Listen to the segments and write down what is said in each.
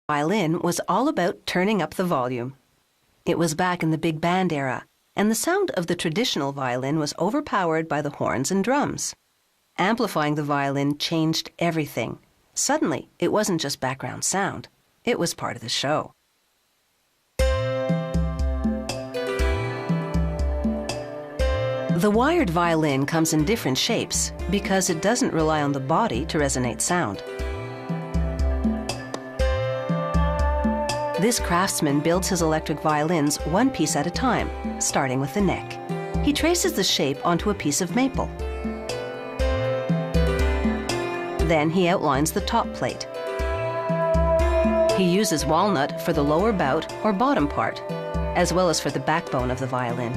Violin was all about turning up the volume. It was back in the big band era, and the sound of the traditional violin was overpowered by the horns and drums. Amplifying the violin changed everything. Suddenly, it wasn't just background sound. It was part of the show. The wired violin comes in different shapes because it doesn't rely on the body to resonate sound. This craftsman builds his electric violins one piece at a time, starting with the neck. He traces the shape onto a piece of maple. Then he outlines the top plate. He uses walnut for the lower bout or bottom part, as well as for the backbone of the violin.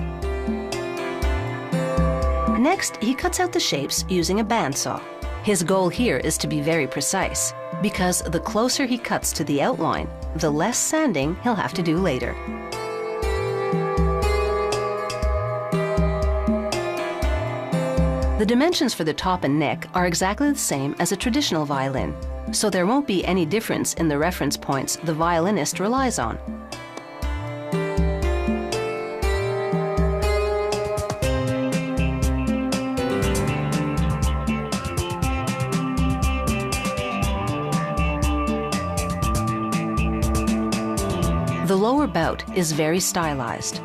Next, he cuts out the shapes using a bandsaw. His goal here is to be very precise, because the closer he cuts to the outline, the less sanding he'll have to do later. The dimensions for the top and neck are exactly the same as a traditional violin, so there won't be any difference in the reference points the violinist relies on. The lower bout is very stylized,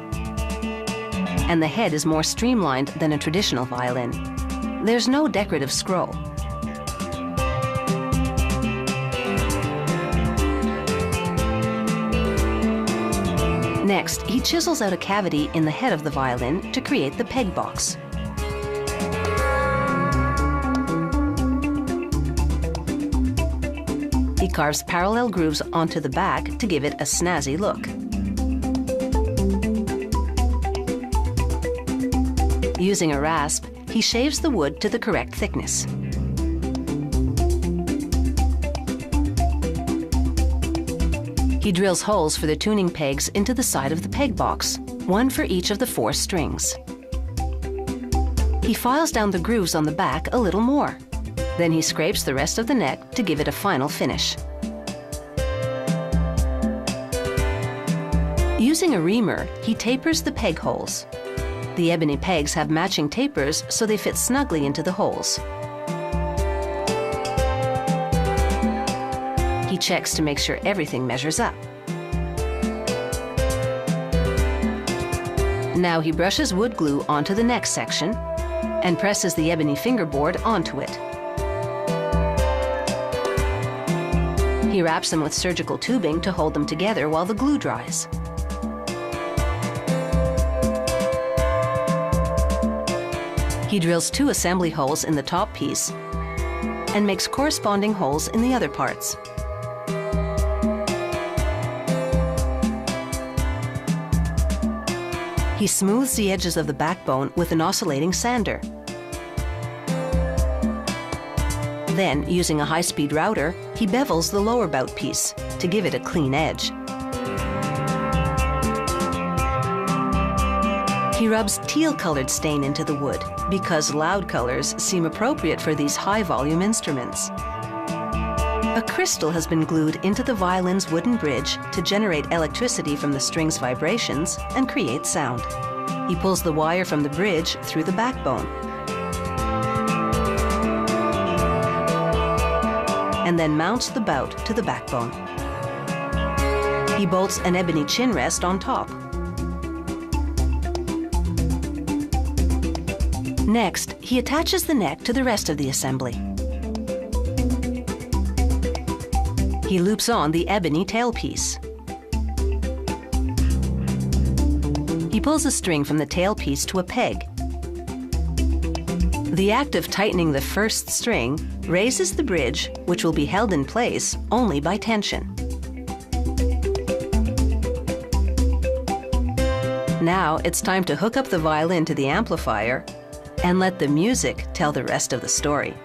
and the head is more streamlined than a traditional violin. There's no decorative scroll. Next, he chisels out a cavity in the head of the violin to create the peg box. He carves parallel grooves onto the back to give it a snazzy look. Using a rasp, he shaves the wood to the correct thickness. He drills holes for the tuning pegs into the side of the peg box, one for each of the 4 strings. He files down the grooves on the back a little more. Then he scrapes the rest of the neck to give it a final finish. Using a reamer, he tapers the peg holes. The ebony pegs have matching tapers so they fit snugly into the holes. He checks to make sure everything measures up. Now he brushes wood glue onto the neck section and presses the ebony fingerboard onto it. He wraps them with surgical tubing to hold them together while the glue dries. He drills 2 assembly holes in the top piece and makes corresponding holes in the other parts. He smooths the edges of the backbone with an oscillating sander. Then, using a high-speed router, he bevels the lower bout piece to give it a clean edge. He rubs teal-colored stain into the wood because loud colors seem appropriate for these high-volume instruments. A crystal has been glued into the violin's wooden bridge to generate electricity from the string's vibrations and create sound. He pulls the wire from the bridge through the backbone and then mounts the bout to the backbone. He bolts an ebony chin rest on top. Next, he attaches the neck to the rest of the assembly. He loops on the ebony tailpiece. He pulls a string from the tailpiece to a peg. The act of tightening the first string raises the bridge, which will be held in place only by tension. Now it's time to hook up the violin to the amplifier and let the music tell the rest of the story.